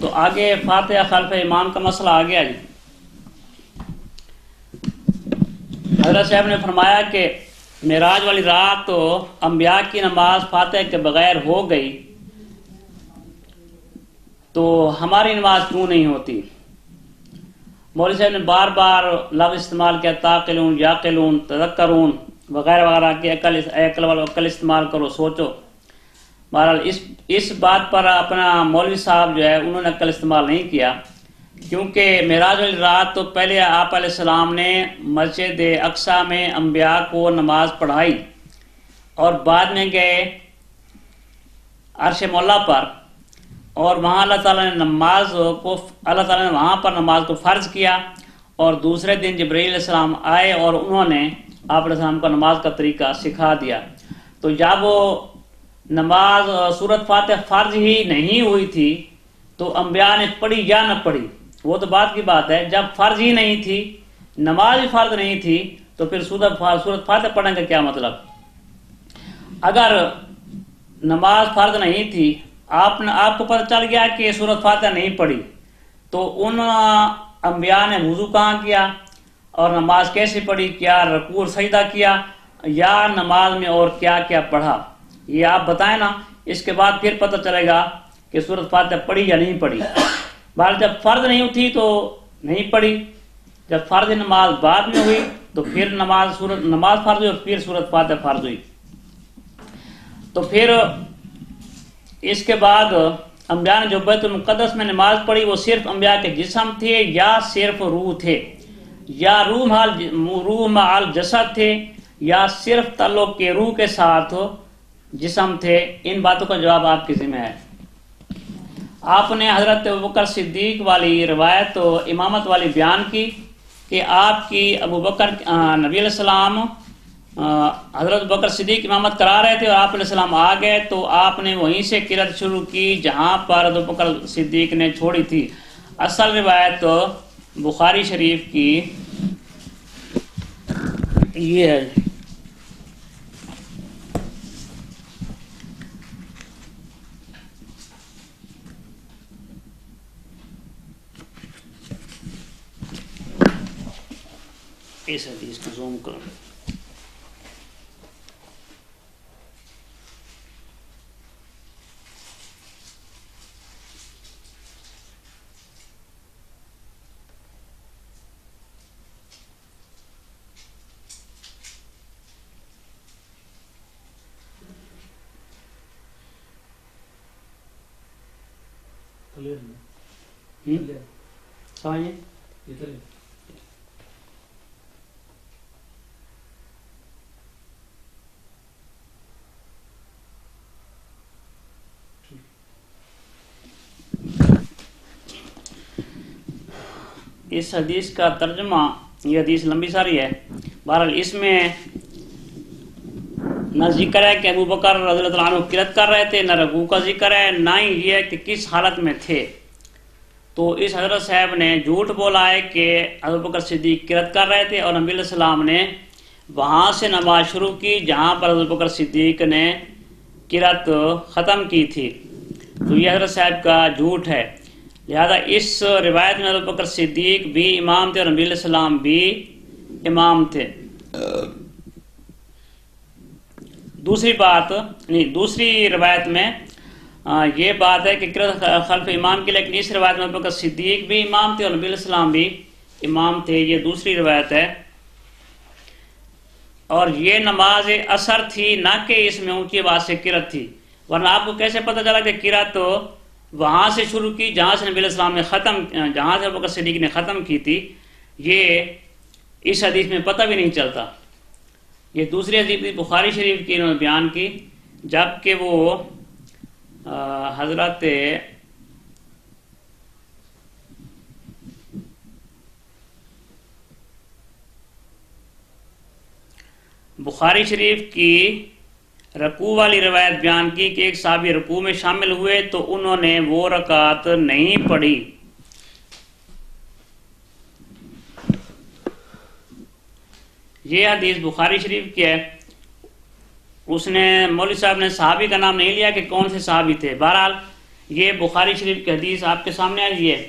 تو آگے فاتحہ خلف امام کا مسئلہ آ گیا جی. حضرت صاحب نے فرمایا کہ معراج والی رات تو انبیاء کی نماز فاتحہ کے بغیر ہو گئی، تو ہماری نماز کیوں نہیں ہوتی؟ مولوی صاحب نے بار بار لفظ استعمال کیا، تاقلون، یاقلون، تذکرون وغیرہ وغیرہ کہ عقل استعمال کرو، سوچو. بہرحال اس بات پر اپنا مولوی صاحب جو ہے انہوں نے عقل استعمال نہیں کیا، کیونکہ معراج والی رات تو پہلے آپ علیہ السلام نے مسجد اقصیٰ میں انبیاء کو نماز پڑھائی اور بعد میں گئے عرش مولا پر، اور وہاں اللہ تعالیٰ نے وہاں پر نماز کو فرض کیا، اور دوسرے دن جبرائیل علیہ السلام آئے اور انہوں نے آپ علیہ السلام کو نماز کا طریقہ سکھا دیا. تو جب وہ نماز سورۃ فاتحہ فرض ہی نہیں ہوئی تھی تو انبیاء نے پڑھی یا نہ پڑھی وہ تو بات کی بات ہے. جب فرض ہی نہیں تھی، نماز ہی فرض نہیں تھی، تو پھر سورۃ فاتحہ پڑھنے کا کیا مطلب؟ اگر نماز فرض نہیں تھی، آپ کو پتہ چل گیا کہ سورۃ فاتحہ نہیں پڑھی، تو ان انبیاء نے وضو کہاں کیا اور نماز کیسے پڑھی؟ کیا رکوع اور سجدہ کیا یا نماز میں اور کیا کیا پڑھا؟ یہ آپ بتائیں نا. اس کے بعد پھر پتہ چلے گا کہ سورۃ فاتحہ پڑھی یا نہیں پڑھی. بہر جب فرض نہیں تھی تو نہیں پڑھی، جب فرض نماز بعد میں ہوئی تو پھر نماز فرض ہوئی اور پھر سورۃ فاتحہ فرض ہوئی. تو پھر اس کے بعد انبیاء نے جو بیت المقدس میں نماز پڑھی وہ صرف انبیاء کے جسم تھے یا صرف روح تھے، یا روح مع الجسد تھے، یا صرف تعلق کے روح کے ساتھ جسم تھے؟ ان باتوں کا جواب آپ کی ذمہ ہے. آپ نے حضرت ابوبکر صدیق والی روایت و امامت والی بیان کی کہ آپ کی ابوبکر نبی علیہ السلام حضرت ابوبکر صدیق امامت کرا رہے تھے اور آپ علیہ السلام آ گئے تو آپ نے وہیں سے قرات شروع کی جہاں پر ابوبکر صدیق نے چھوڑی تھی. اصل روایت بخاری شریف کی یہ ہے. اس حدیث کو زوم کرو. اس حدیث کا ترجمہ، یہ حدیث لمبی ساری ہے، بہرحال اس میں نہ ذکر ہے کہ ابوبکر رضی اللہ عنہ قرات کر رہے تھے، نہ رکوع کا ذکر ہے، نہ ہی یہ ہے کہ کس حالت میں تھے. تو اس حضرت صاحب نے جھوٹ بولا ہے کہ ابوبکر صدیق قرات کر رہے تھے اور نبی علیہ السلام نے وہاں سے نماز شروع کی جہاں پر ابوبکر صدیق نے قرات ختم کی تھی. تو یہ حضرت صاحب کا جھوٹ ہے. لہذا اس روایت میں ابوبکر صدیق بھی امام تھے اور نبی علیہ السلام بھی امام تھے. دوسری روایت میں یہ بات ہے کہ قرات خلف امام کی، لیکن اس روایت میں ابوبکر صدیق بھی امام تھے اور نبی علیہ السلام بھی امام تھے. یہ دوسری روایت ہے. اور یہ نماز اثر تھی، نہ کہ اس میں اونچی آواز سے قرات تھی. ورنہ آپ کو کیسے پتہ چلا کہ قرات وہاں سے شروع کی جہاں سے نبی علیہ السلام نے جہاں سے ابوبکر صدیق نے ختم کی تھی؟ یہ اس حدیث میں پتہ بھی نہیں چلتا. یہ دوسری حدیث بخاری شریف کی انہوں نے بیان کی، جبکہ وہ حضرت بخاری شریف کی رکوع والی روایت بیان کی کہ ایک صحابی رکوع میں شامل ہوئے تو انہوں نے وہ رکعت نہیں پڑھی. یہ حدیث بخاری شریف کی ہے. اس نے مولوی صاحب نے صحابی کا نام نہیں لیا کہ کون سے صحابی تھے. بہرحال یہ بخاری شریف کی حدیث آپ کے سامنے آئی ہے،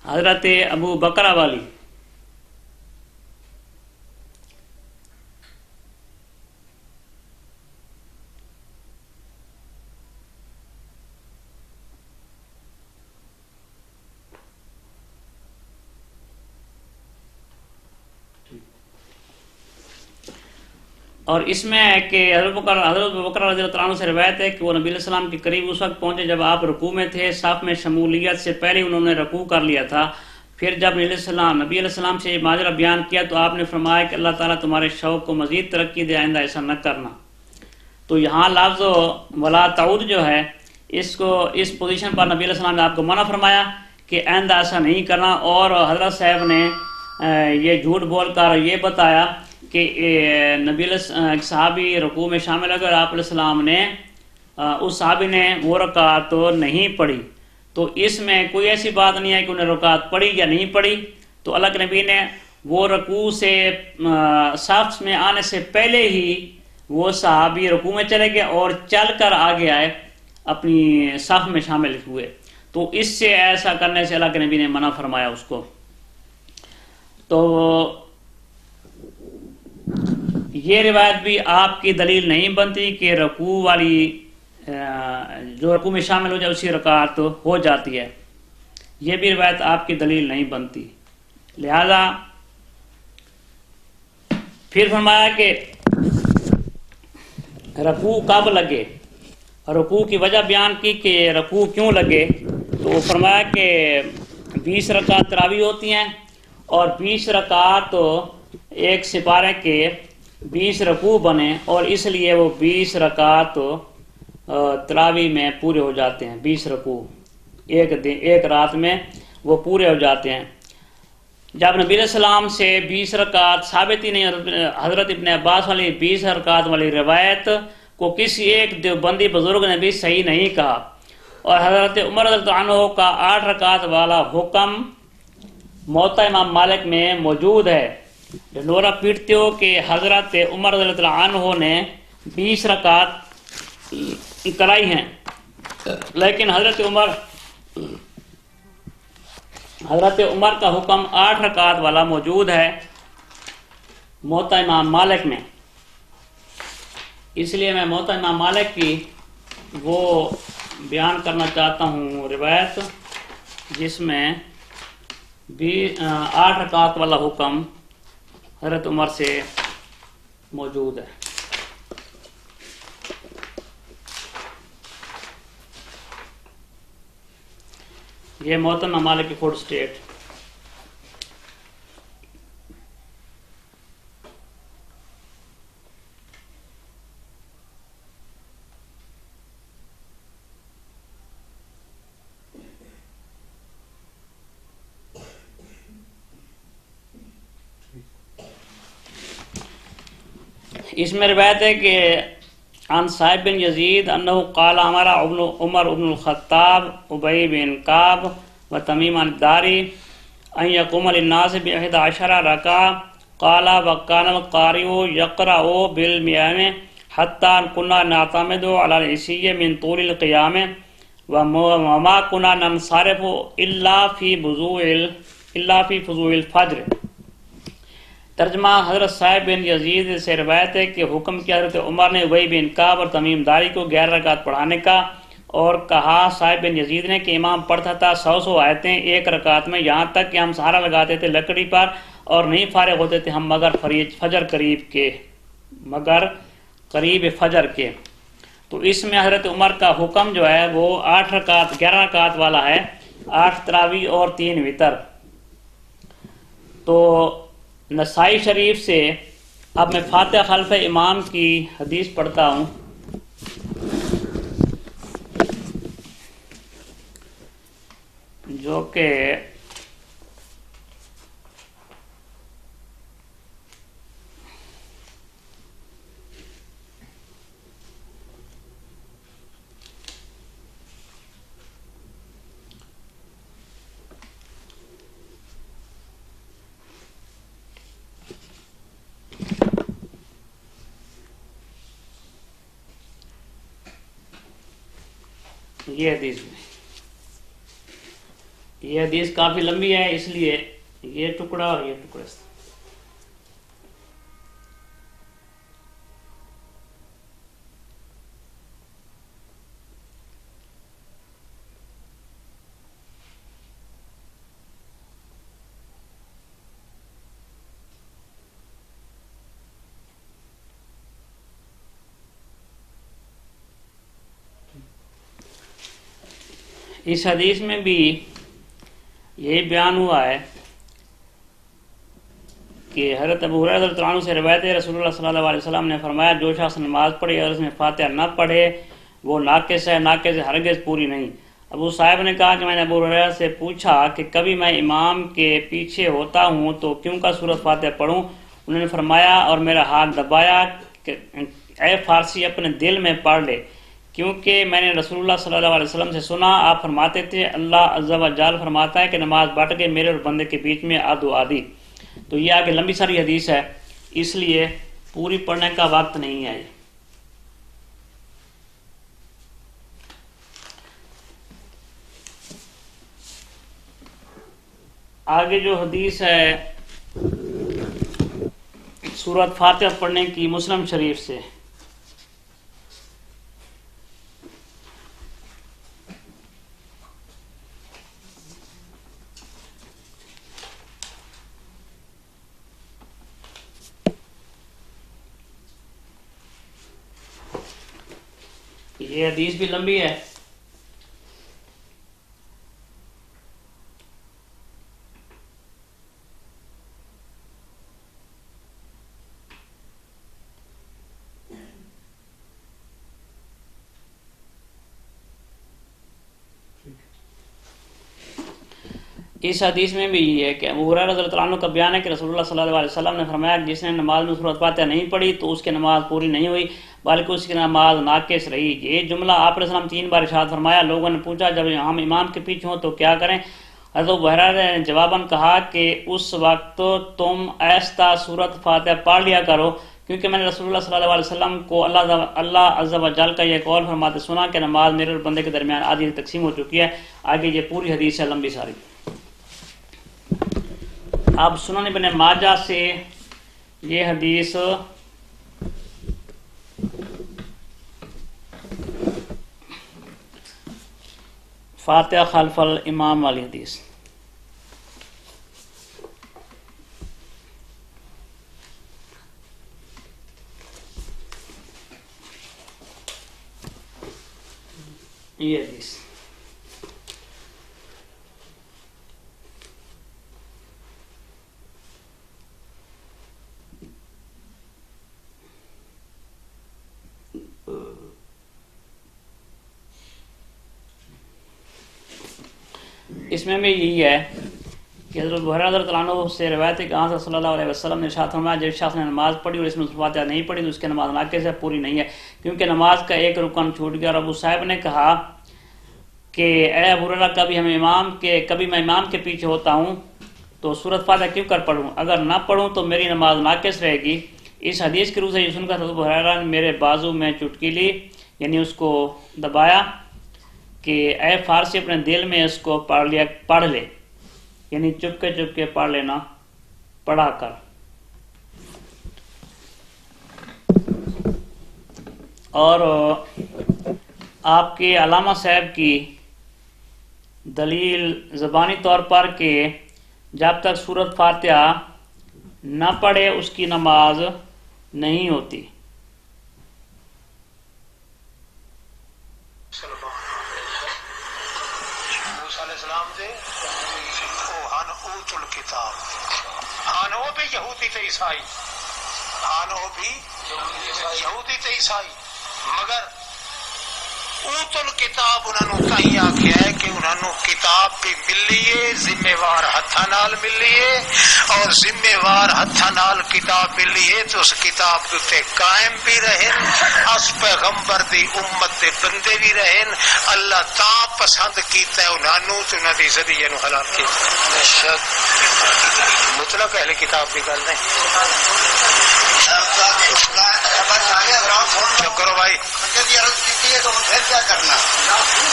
حضرت ابو بکرہ والی۔ اور اس میں ہے کہ حضرت ابو بکر رضی اللہ عنہ سے روایت ہے کہ وہ نبی علیہ السلام کے قریب اس وقت پہنچے جب آپ رکوع میں تھے، صف میں شمولیت سے پہلے انہوں نے رکوع کر لیا تھا۔ پھر جب نبی علیہ السلام سے یہ ماجرا بیان کیا تو آپ نے فرمایا کہ اللہ تعالیٰ تمہارے شوق کو مزید ترقی دے، آئندہ ایسا نہ کرنا۔ تو یہاں لفظ ولا تعود جو ہے، اس کو اس پوزیشن پر نبی علیہ السلام نے آپ کو منع فرمایا کہ آئندہ ایسا نہیں کرنا، اور حضرت صاحب نے یہ جھوٹ بول کر یہ بتایا کہ نبی علیہ صحابی رکوع میں شامل ہو گئے، آپ علیہ السلام نے اس صحابی نے وہ رکعت نہیں پڑھی۔ تو اس میں کوئی ایسی بات نہیں ہے کہ انہیں رکعت پڑھی یا نہیں پڑھی، تو اللہ کے نبی نے وہ رکوع سے صف میں آنے سے پہلے ہی وہ صحابی رکوع میں چلے گئے اور چل کر آگے آئے، اپنی صف میں شامل ہوئے۔ تو اس سے ایسا کرنے سے اللہ کے نبی نے منع فرمایا اس کو۔ تو یہ روایت بھی آپ کی دلیل نہیں بنتی کہ رکوع والی جو رکوع میں شامل ہو جائے اسی رکعت ہو جاتی ہے، یہ بھی روایت آپ کی دلیل نہیں بنتی۔ لہذا پھر فرمایا کہ رکوع کب لگے، رکوع کی وجہ بیان کی کہ رکوع کیوں لگے، تو فرمایا کہ 20 رکعت تراویح ہوتی ہیں، اور 20 رکعت ایک سپارے کے 20 رکوع بنے، اور اس لیے وہ 20 رکعت تراویح میں پورے ہو جاتے ہیں۔ 20 رکوع ایک رات میں وہ پورے ہو جاتے ہیں۔ جب نبی علیہ السلام سے 20 رکعت ثابت ہی نہیں، حضرت ابن عباس والی 20 رکعت والی روایت کو کسی ایک دیوبندی بزرگ نے بھی صحیح نہیں کہا، اور حضرت عمر رضی اللہ عنہ کا 8 رکعت والا حکم موطا امام مالک میں موجود ہے۔ ڈھنڈورا پیٹتے ہو کہ حضرت عمر رضی اللہ عنہ نے 20 رکعت کرائی ہیں، لیکن حضرت عمر کا حکم 8 رکعت والا موجود ہے موطا امام مالک میں۔ اس لیے میں موطا امام مالک کی وہ بیان کرنا چاہتا ہوں روایت جس میں 8 رکعت والا حکم حضرت عمر سے موجود ہے۔ یہ موطا امام مالک کی فوٹ اسٹیٹ۔ اس میں روایت ہے کہ عن صاحب بن یزید انہ قال امر عمر بن الخطاب ابی بن کعب و تمیم الداری ان یقوم للناس ب11 رکعہ قال وکان القارئ یقرأ بالمیام حتى كنا نعتمد على العشی من طول القیام وما كنا ننصرف الا في فضوء الفجر۔ ترجمہ حضرت صاحب بن یزید سے روایت ہے کہ حکم کیا حضرت عمر نے ابی بن کعب اور تمیم داری کو 11 رکعت پڑھانے کا، اور کہا صاحب بن یزید نے کہ امام پڑھتا تھا 100 آیتیں ایک رکعت میں، یہاں تک کہ ہم سہارا لگاتے تھے لکڑی پر اور نہیں فارغ ہوتے تھے ہم مگر قریب فجر کے۔ تو اس میں حضرت عمر کا حکم جو ہے وہ 11 رکعت والا ہے، 8 تراویح اور 3 وتر۔ تو نسائی شریف سے اب میں فاتحہ خلف امام کی حدیث پڑھتا ہوں، جو کہ یہ حدیث کافی لمبی ہے، اس لیے یہ ٹکڑا اور یہ ٹکڑا اس حدیث میں بھی یہی بیان ہوا ہے کہ حضرت ابو ہریرہ رضی اللہ عنہ سے روایت ہے، رسول اللہ صلی اللہ علیہ وسلم نے فرمایا جو شخص نماز پڑھے اور اس میں فاتحہ نہ پڑھے وہ ناقص ہے، ناقص ہرگز پوری نہیں۔ ابو صاحب نے کہا کہ میں نے ابو ہریرہ سے پوچھا کہ کبھی میں امام کے پیچھے ہوتا ہوں تو کیوں کا سورۃ فاتحہ پڑھوں؟ انہوں نے فرمایا اور میرا ہاتھ دبایا کہ اے فارسی اپنے دل میں پڑھ لے، کیونکہ میں نے رسول اللہ صلی اللہ علیہ وسلم سے سنا، آپ فرماتے تھے اللہ عز و جل فرماتا ہے کہ نماز بٹ گئی میرے اور بندے کے بیچ میں آدھو آدھی۔ تو یہ آگے لمبی ساری حدیث ہے، اس لیے پوری پڑھنے کا وقت نہیں ہے۔ آگے جو حدیث ہے سورۃ فاتحہ پڑھنے کی مسلم شریف سے، یہ حدیث بھی لمبی ہے۔ اس حدیث میں بھی یہ ہے کہ ابو ہریرہ رضی اللہ عنہ کا بیان ہے کہ رسول اللہ صلی اللہ علیہ وسلم نے فرمایا کہ جس نے نماز میں سورۃ فاتحہ نہیں پڑھی تو اس کی نماز پوری نہیں ہوئی بلکہ اس کی نماز ناقص رہی۔ یہ جملہ آپ علیہ السلام 3 بار ارشاد فرمایا۔ لوگوں نے پوچھا جب ہم امام کے پیچھے ہوں تو کیا کریں؟ حضرت ابو ہریرہ نے جواباً کہا کہ اس وقت تم آہستہ سورۃ فاتحہ پڑھ لیا کرو، کیونکہ میں نے رسول اللہ صلی اللہ علیہ وسلم کو اللہ عز و جل کا یہ قول فرماتے سنا کہ نماز میرے اور بندے کے درمیان آدھی تقسیم ہو چکی ہے۔ آگے یہ پوری حدیث ہے لمبی ساری۔ اب سنن ابن ماجہ سے یہ حدیث فاتحہ خلف الامام والی حدیث، یہ حدیث اس میں بھی یہی ہے کہ حضرت ابو ہریرہ رضی اللہ عنہ سے روایت ہے کہ آن صلی اللہ علیہ وسلم نے ارشاد فرمایا جس شخص نے نماز پڑھی اور اس میں فاتحہ نہیں پڑھی تو اس کی نماز ناقص ہے، پوری نہیں ہے، کیونکہ نماز کا ایک رکن چھوٹ گیا۔ اور ابو صاحب نے کہا کہ اے ابو ہریرہ کبھی میں امام کے پیچھے ہوتا ہوں تو سورۃ فاتحہ کیوں کر پڑھوں؟ اگر نہ پڑھوں تو میری نماز ناقص رہے گی۔ اس حدیث کی روح سے یہ سن کر ابو ہریرہ نے میرے بازو میں چٹکی لی، یعنی اس کو دبایا کہ اے فارسی اپنے دل میں اس کو پڑھ لے، یعنی چپ کے پڑھ لینا، پڑھا کر۔ اور آپ کے علامہ صاحب کی دلیل زبانی طور پر کہ جب تک سورۃ فاتحہ نہ پڑھے اس کی نماز نہیں ہوتی۔ مگر اوت الکتاب انہوں نے کہیں آکھیا ہے کہ انہوں نے کتاب بھی ملی ہے، ذمہ وار ہتھاں نال ملی ہے، اور ذمہ وار ہتھاں نال کتاب ملی ہے تو اس کتاب تے قائم بھی رہن، اس پیغمبر دی امت دے بندے بھی رہن۔ اللہ تا پسند کیتا ہے انہوں تو انہوں دی ذریعے نو حلال کیتا۔ مطلق اہل کتاب بھی گل نہیں۔ چپ کرو بھائی. تو پھر کیا کرنا.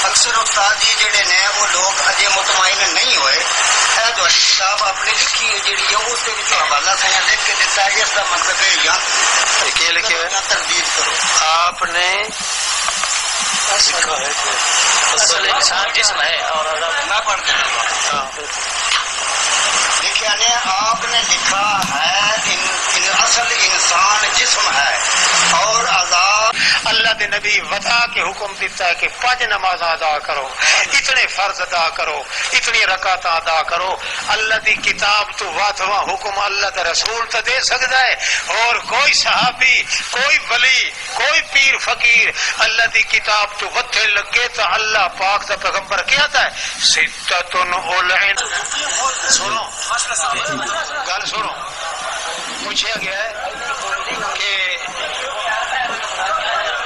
اکثر استاد جی جڑے نے وہ لوگ اجے مطمئن نہیں ہوئے. کتاب آپ نے لکھی ہے جیڑی ہے اس کے حوالہ سے لکھ کے دیتا ہے. اس کا مطلب ہے یا کیا لکھے ہوئے تردید کرو. آپ نے اصل انسان جسم ہے اور میں پڑھ دینا. لکھا نے آپ نے لکھا ہے اصل انسان جسم ہے اور عذاب. اللہ دے نبی ودا کے حکم دیتا ہے کہ 5 نماز ادا کرو, اتنے فرض ادا کرو, اتنی رکعت ادا کرو. اللہ دی کتاب تو واتواں حکم اللہ دا رسول تو دے سکتا ہے, اور کوئی صحابی, کوئی ولی, کوئی پیر فقیر اللہ دی کتاب تو وتھے لگے تو اللہ پاک دا پیغمبر کیا ہے ستۃ اولئن. سنو گل سنو, پوچھا گیا ہے کہ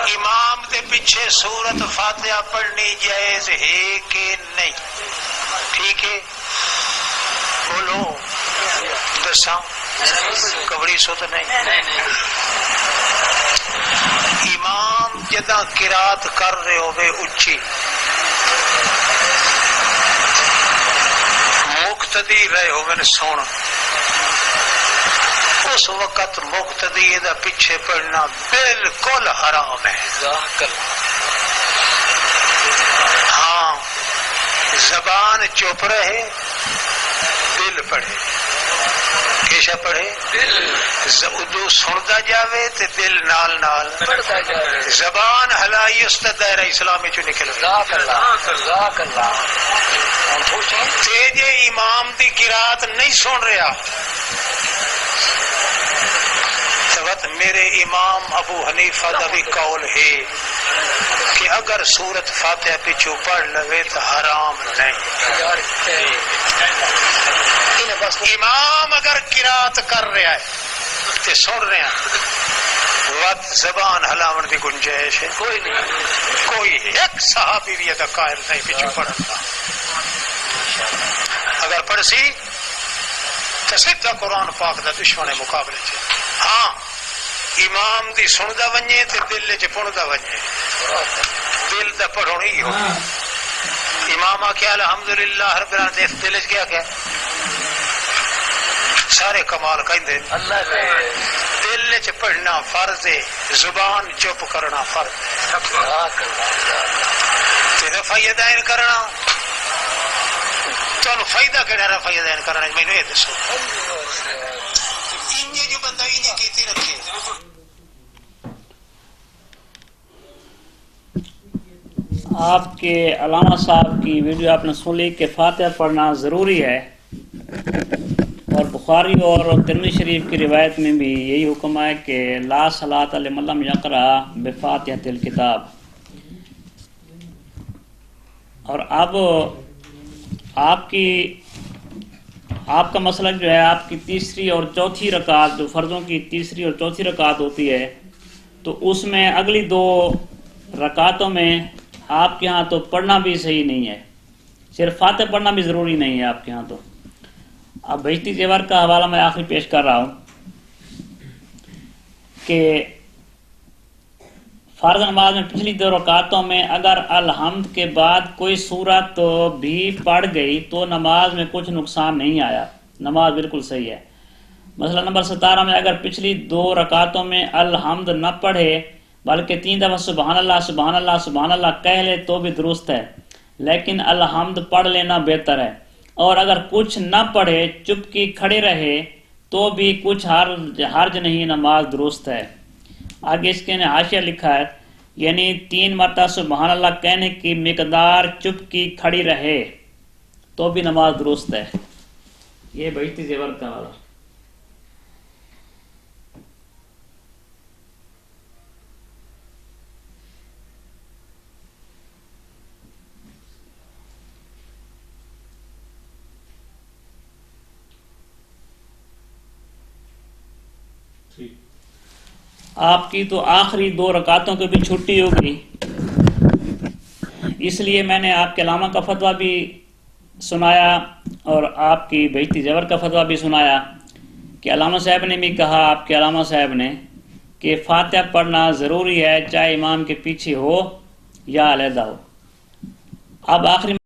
امام دے پیچھے سورت فاتحہ پڑھنی جائز ہے کہ نہیں؟ ٹھیک ہے, بولو دساں کبڑی سو تو نہیں. امام جدہ قرات کر رہے ہوئے اچھی, مقتدی رہے ہوئے سونا, اس وقت مقتدی دا پیچھے پڑھنا بالکل حرام ہے. ہاں زبان چپ رہے, دل پڑھے. کیسا پڑھے؟ دل سنتا جاوے تے دل نال نال. زبان ہلائی اس دائرہ اسلامی چو نکل. جے امام دی قرات نہیں سن رہا, میرے امام ابو حنیفہ دا بھی قول ہے کہ اگر سورت فاتحہ پیچھو پڑھ لوے تو حرام نہیں. امام اگر قرات کر رہا ہے تے سن رہے ہیں, وقت زبان ہلاون دی گنجائش ہے کوئی نہیں. کوئی ایک صحابی بھی ادا قائل نہیں پیچھو پڑھتا. اگر پڑھ سی تو سیدھا قرآن پاک دا دشمن مقابلے چ. ہاں امام دی سندا ونجے تے دل چ پڑھدا ونجے, دل دا پڑھنا ہی ہو. امام آخیا الحمدللہ رب العالمین, دل چ کیا کیا سارے کمال کہندے. دل چ پڑھنا فرض ہے, زبان چپ کرنا فرض ہے. رفع یدین کرنا تو فائدہ کہڑا رفع یدین کرنا مینوں یہ دسو. جو بندہ انہیں کہتی رکھے. آپ کے علامہ صاحب کی ویڈیو آپ نے سن لی کہ فاتحہ پڑھنا ضروری ہے, اور بخاری اور ترمذی شریف کی روایت میں بھی یہی حکم ہے کہ لا صلاۃ لمن لم یقرأ بفاتحۃ الکتاب. اور اب آپ کا مسلک جو ہے, آپ کی تیسری اور چوتھی رکعت, جو فرضوں کی تیسری اور چوتھی رکعت ہوتی ہے, تو اس میں اگلی 2 رکعتوں میں آپ کے ہاں تو پڑھنا بھی صحیح نہیں ہے, صرف فاتحہ پڑھنا بھی ضروری نہیں ہے آپ کے ہاں. تو اب بہشتی زیور کا حوالہ میں آخری پیش کر رہا ہوں کہ فرض نماز میں پچھلی 2 رکعتوں میں اگر الحمد کے بعد کوئی سورت بھی پڑھ گئی تو نماز میں کچھ نقصان نہیں آیا, نماز بالکل صحیح ہے. مسئلہ نمبر 17 میں اگر پچھلی 2 رکعتوں میں الحمد نہ پڑھے بلکہ 3 دفعہ سبحان اللہ سبحان اللہ سبحان اللہ کہہ لے تو بھی درست ہے, لیکن الحمد پڑھ لینا بہتر ہے. اور اگر کچھ نہ پڑھے, چپکی کھڑے رہے تو بھی کچھ حرج نہیں, نماز درست ہے. آگے اس کے نے حاشیہ لکھا ہے, یعنی 3 مرتبہ سبحان اللہ کہنے کی مقدار چپکی کھڑی رہے تو بھی نماز درست ہے. یہ بہشتی زیور کا والا. آپ کی تو آخری 2 رکعتوں کی بھی چھٹی ہوگی, اس لیے میں نے آپ کے علامہ کا فتویٰ بھی سنایا اور آپ کی بہشتی زیور کا فتویٰ بھی سنایا کہ علامہ صاحب نے بھی کہا, آپ کے علامہ صاحب نے کہ فاتحہ پڑھنا ضروری ہے چاہے امام کے پیچھے ہو یا علیحدہ ہو. اب آخری